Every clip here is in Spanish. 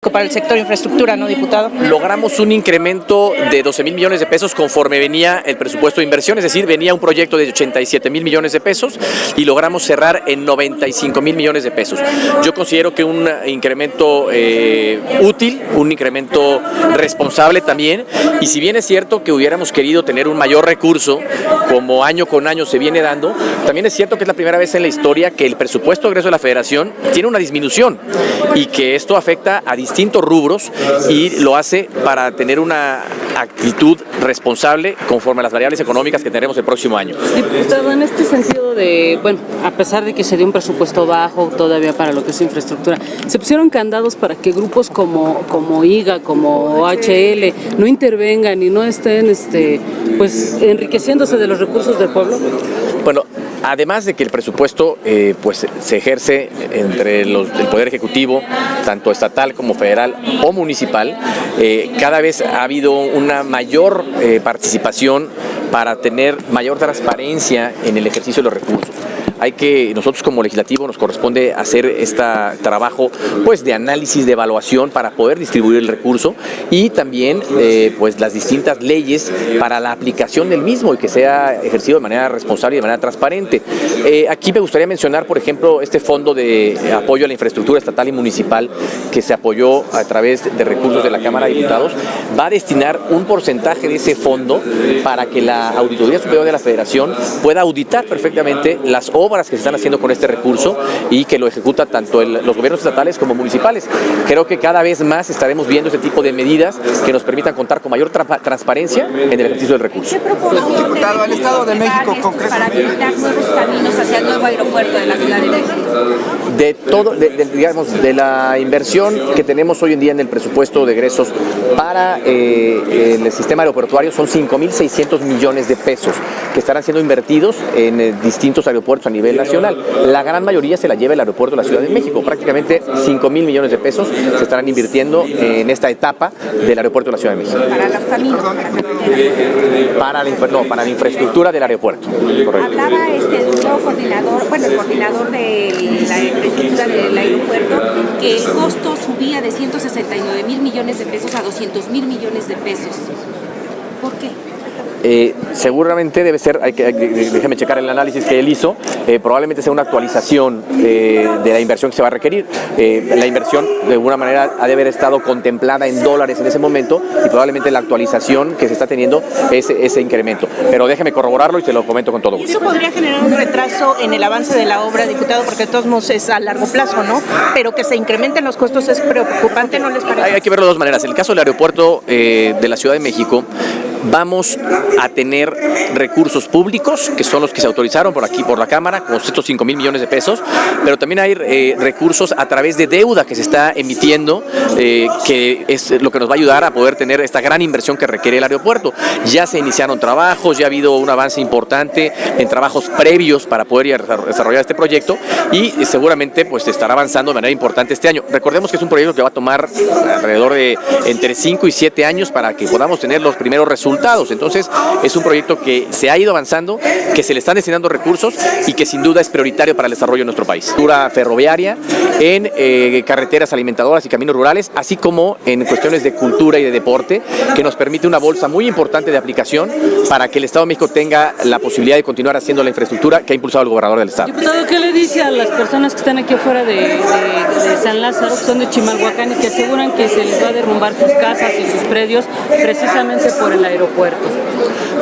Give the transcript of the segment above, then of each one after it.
México para el sector infraestructura, ¿no, diputado? Logramos un incremento de 12,000 millones de pesos conforme venía el presupuesto de inversión, es decir, venía un proyecto de 87,000 millones de pesos y logramos cerrar en 95,000 millones de pesos. Yo considero que un incremento útil, un incremento responsable también, y si bien es cierto que hubiéramos querido tener un mayor recurso, como año con año se viene dando, también es cierto que es la primera vez en la historia que el presupuesto de egreso de la Federación tiene una disminución y que esto afecta a distintos rubros y lo hace para tener una actitud responsable conforme a las variables económicas que tendremos el próximo año. Diputado, en este sentido de, bueno, a pesar de que se dio un presupuesto bajo todavía para lo que es infraestructura, se pusieron candados para que grupos como IGA, como OHL, no intervengan y no estén pues enriqueciéndose de los recursos del pueblo. Bueno, además de que el presupuesto pues se ejerce entre el Poder Ejecutivo, tanto estatal como federal o municipal, cada vez ha habido una mayor participación para tener mayor transparencia en el ejercicio de los recursos. Nosotros como legislativo nos corresponde hacer este trabajo pues de análisis, de evaluación para poder distribuir el recurso y también pues las distintas leyes para la aplicación del mismo y que sea ejercido de manera responsable y de manera transparente. Aquí me gustaría mencionar, por ejemplo, este fondo de apoyo a la infraestructura estatal y municipal que se apoyó a través de recursos de la Cámara de Diputados. Va a destinar un porcentaje de ese fondo para que la Auditoría Superior de la Federación pueda auditar perfectamente las obras que se están haciendo con este recurso y que lo ejecuta tanto los gobiernos estatales como municipales. Creo que cada vez más estaremos viendo este tipo de medidas que nos permitan contar con mayor transparencia en el ejercicio del recurso. ¿Qué propone, diputado, al Estado de México concretamente para habilitar nuevos caminos hacia el nuevo aeropuerto de la Ciudad de México? De la inversión que tenemos hoy en día en el presupuesto de egresos para el sistema aeroportuario son 5,600 millones de pesos que estarán siendo invertidos en distintos aeropuertos a nivel nacional. La gran mayoría se la lleva el aeropuerto de la Ciudad de México. Prácticamente 5,000 millones de pesos se estarán invirtiendo en esta etapa del aeropuerto de la Ciudad de México. Para los caminos, para la infraestructura del aeropuerto. Correcto. Hablaba el nuevo coordinador, el coordinador de la infraestructura del aeropuerto, que el costo subía de 169,000 millones de pesos a 200,000 millones de pesos. ¿Por qué? Seguramente debe ser, déjeme checar el análisis que él hizo, probablemente sea una actualización de la inversión que se va a requerir. La inversión de alguna manera ha de haber estado contemplada en dólares en ese momento y probablemente la actualización que se está teniendo es ese incremento. Pero déjeme corroborarlo y se lo comento con todo gusto. Eso podría generar un retraso en el avance de la obra, diputado, porque de todos modos es a largo plazo, ¿no? Pero que se incrementen los costos es preocupante, ¿no les parece? Hay que verlo de dos maneras. En el caso del aeropuerto de la Ciudad de México, vamos a tener recursos públicos, que son los que se autorizaron por aquí, por la Cámara, con estos 5,000 millones de pesos, pero también hay recursos a través de deuda que se está emitiendo, que es lo que nos va a ayudar a poder tener esta gran inversión que requiere el aeropuerto. Ya se iniciaron trabajos, ya ha habido un avance importante en trabajos previos para poder desarrollar este proyecto y seguramente pues estará avanzando de manera importante este año. Recordemos que es un proyecto que va a tomar alrededor de entre 5 y 7 años para que podamos tener los primeros resultados. Entonces es un proyecto que se ha ido avanzando, que se le están destinando recursos y que sin duda es prioritario para el desarrollo de nuestro país. Infraestructura ferroviaria, en carreteras alimentadoras y caminos rurales, así como en cuestiones de cultura y de deporte, que nos permite una bolsa muy importante de aplicación para que el Estado de México tenga la posibilidad de continuar haciendo la infraestructura que ha impulsado el gobernador del Estado. Diputado, ¿qué le dice a las personas que están aquí afuera de San Lázaro, que son de Chimalhuacán y que aseguran que se les va a derrumbar sus casas y sus predios precisamente por el aeropuerto?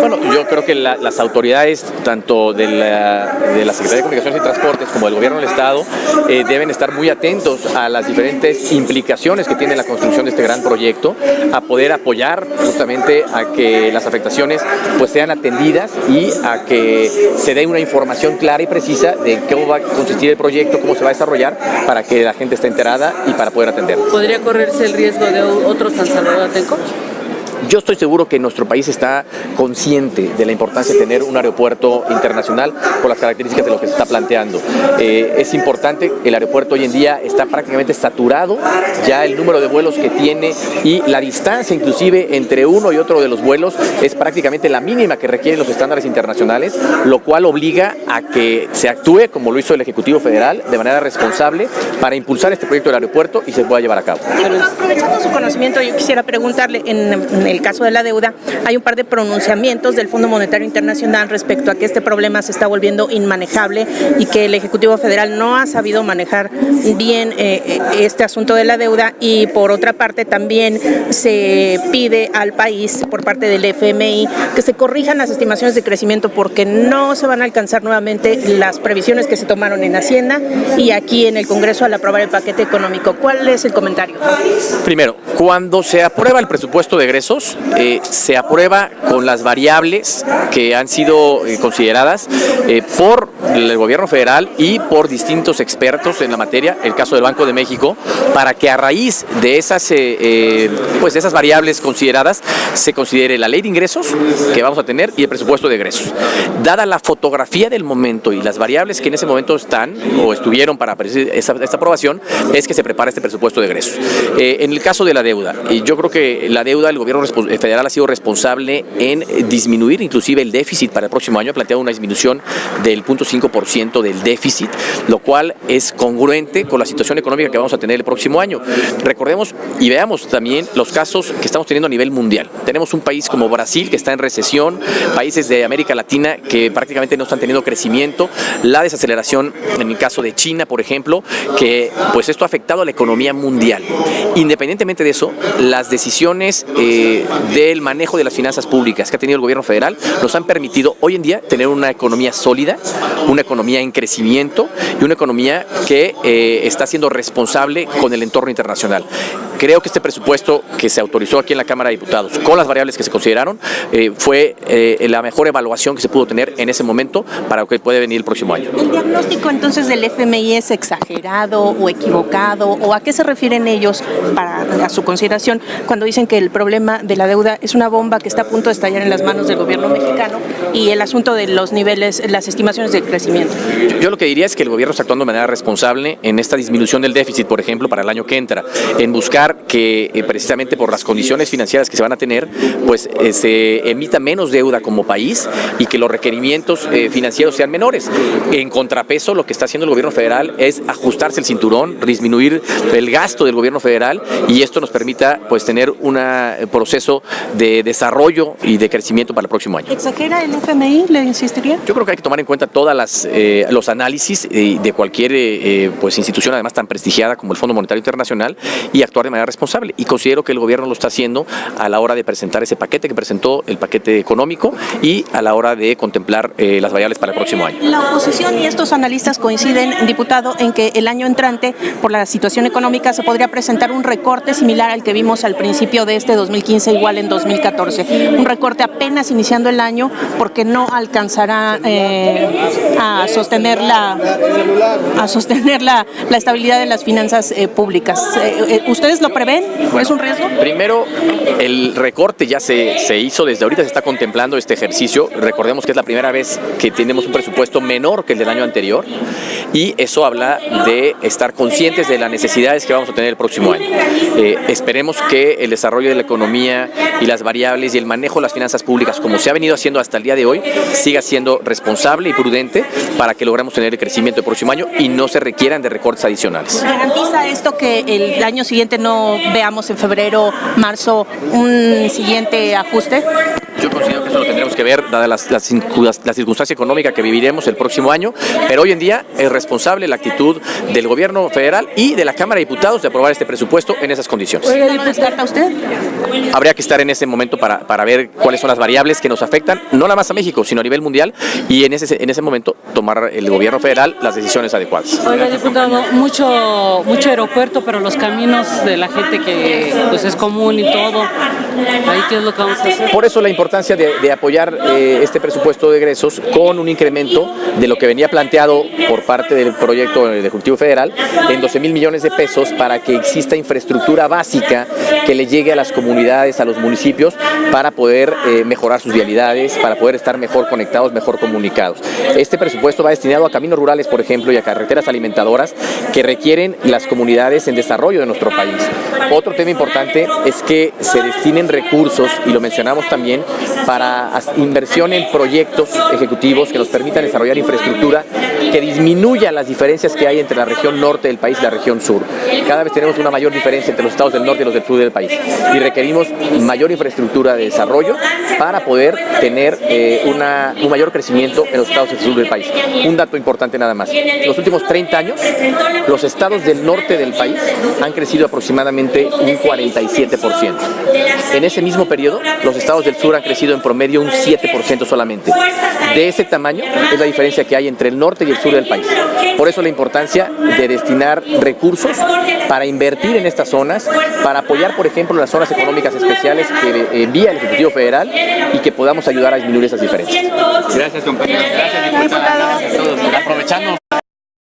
Bueno, yo creo que las autoridades, tanto de la Secretaría de Comunicaciones y Transportes como del Gobierno del Estado, deben estar muy atentos a las diferentes implicaciones que tiene la construcción de este gran proyecto, a poder apoyar justamente a que las afectaciones pues sean atendidas y a que se dé una información clara y precisa de cómo va a consistir el proyecto, cómo se va a desarrollar, para que la gente esté enterada y para poder atender. ¿Podría correrse el riesgo de otro San Salvador Atenco? Yo estoy seguro que nuestro país está consciente de la importancia de tener un aeropuerto internacional por las características de lo que se está planteando. Es importante, el aeropuerto hoy en día está prácticamente saturado, ya el número de vuelos que tiene y la distancia inclusive entre uno y otro de los vuelos es prácticamente la mínima que requieren los estándares internacionales, lo cual obliga a que se actúe como lo hizo el Ejecutivo Federal de manera responsable para impulsar este proyecto del aeropuerto y se pueda llevar a cabo. Aprovechando su conocimiento, yo quisiera preguntarle, en el caso de la deuda, hay un par de pronunciamientos del Fondo Monetario Internacional respecto a que este problema se está volviendo inmanejable y que el Ejecutivo Federal no ha sabido manejar bien este asunto de la deuda, y por otra parte también se pide al país por parte del FMI que se corrijan las estimaciones de crecimiento porque no se van a alcanzar nuevamente las previsiones que se tomaron en Hacienda y aquí en el Congreso al aprobar el paquete económico. ¿Cuál es el comentario? Primero, cuando se aprueba el presupuesto de egresos, se aprueba con las variables que han sido consideradas por el gobierno federal y por distintos expertos en la materia, el caso del Banco de México, para que a raíz de esas, de esas variables consideradas se considere la ley de ingresos que vamos a tener y el presupuesto de egresos. Dada la fotografía del momento y las variables que en ese momento están o estuvieron para esta aprobación, es que se prepara este presupuesto de egresos. En el caso de la deuda, yo creo que la deuda, el gobierno federal ha sido responsable en disminuir inclusive el déficit para el próximo año, ha planteado una disminución del 0.5% del déficit, lo cual es congruente con la situación económica que vamos a tener el próximo año. Recordemos y veamos también los casos que estamos teniendo a nivel mundial. Tenemos un país como Brasil que está en recesión, países de América Latina que prácticamente no están teniendo crecimiento, la desaceleración en el caso de China, por ejemplo, que pues esto ha afectado a la economía mundial. Independientemente de eso, las decisiones del manejo de las finanzas públicas que ha tenido el gobierno federal nos han permitido hoy en día tener una economía sólida, una economía en crecimiento y una economía que está siendo responsable con el entorno internacional. Creo que este presupuesto que se autorizó aquí en la Cámara de Diputados, con las variables que se consideraron, fue la mejor evaluación que se pudo tener en ese momento para lo que puede venir el próximo año. ¿El diagnóstico entonces del FMI es exagerado o equivocado, o a qué se refieren ellos a su consideración cuando dicen que el problema de la deuda es una bomba que está a punto de estallar en las manos del gobierno mexicano y el asunto de los niveles, las estimaciones de crecimiento? Yo lo que diría es que el gobierno está actuando de manera responsable en esta disminución del déficit, por ejemplo, para el año que entra, en buscar que precisamente por las condiciones financieras que se van a tener, pues se emita menos deuda como país y que los requerimientos financieros sean menores. En contrapeso, lo que está haciendo el gobierno federal es ajustarse el cinturón, disminuir el gasto del gobierno federal y esto nos permita pues tener un proceso de desarrollo y de crecimiento para el próximo año. ¿Exagera el FMI? ¿Le insistiría? Yo creo que hay que tomar en cuenta todas los análisis de cualquier pues institución además tan prestigiada como el Fondo Monetario Internacional y actuar de manera responsable, y considero que el gobierno lo está haciendo a la hora de presentar ese paquete que presentó, el paquete económico, y a la hora de contemplar las variables para el próximo año. La oposición y estos analistas coinciden, diputado, en que el año entrante, por la situación económica, se podría presentar un recorte similar al que vimos al principio de este 2015, igual en 2014. Un recorte apenas iniciando el año porque no alcanzará a sostener la estabilidad de las finanzas públicas. ¿Ustedes lo prevén? ¿Es un riesgo? Primero, el recorte ya se hizo, desde ahorita se está contemplando este ejercicio. Recordemos que es la primera vez que tenemos un presupuesto menor que el del año anterior y eso habla de estar conscientes de las necesidades que vamos a tener el próximo año. Esperemos que el desarrollo de la economía y las variables y el manejo de las finanzas públicas, como se ha venido haciendo hasta el día de hoy, siga siendo responsable y prudente para que logremos tener el crecimiento el próximo año y no se requieran de recortes adicionales. ¿Garantiza esto que el año siguiente no veamos en febrero, marzo un siguiente ajuste? Yo considero que eso lo tendremos que ver dada la circunstancia económica que viviremos el próximo año, pero hoy en día es responsable la actitud del gobierno federal y de la Cámara de Diputados de aprobar este presupuesto en esas condiciones. ¿Lo descarta usted? Habría que estar en ese momento para ver cuáles son las variables que nos afectan, no nada más a México, sino a nivel mundial, y en ese momento tomar el gobierno federal las decisiones adecuadas. Oiga, diputado, mucho aeropuerto, pero los caminos de la gente que pues es común y todo. Ahí qué es lo que vamos a hacer. Por eso la importancia de apoyar este presupuesto de egresos con un incremento de lo que venía planteado por parte del proyecto del Ejecutivo Federal en 12,000 millones de pesos para que exista infraestructura básica que le llegue a las comunidades, a los municipios, para poder mejorar sus vialidades, para poder estar mejor conectados, mejor comunicados. Este presupuesto va destinado a caminos rurales, por ejemplo, y a carreteras alimentadoras que requieren las comunidades en desarrollo de nuestro país. Otro tema importante es que se destinen recursos, y lo mencionamos también, para inversión en proyectos ejecutivos que nos permitan desarrollar infraestructura que disminuya las diferencias que hay entre la región norte del país y la región sur. Cada vez tenemos una mayor diferencia entre los estados del norte y los del sur del país, y requerimos mayor infraestructura de desarrollo para poder tener un mayor crecimiento en los estados del sur del país. Un dato importante nada más: en los últimos 30 años, los estados del norte del país han crecido aproximadamente un 47%. En ese mismo periodo, los estados del sur han crecido en promedio un 7% solamente. De ese tamaño es la diferencia que hay entre el norte y el sur del país. Por eso la importancia de destinar recursos para invertir en estas zonas, para apoyar, por ejemplo, las zonas económicas especiales que envía el Ejecutivo Federal y que podamos ayudar a disminuir esas diferencias. Gracias, compañeros. Gracias, diputado. Gracias a todos. Aprovechando.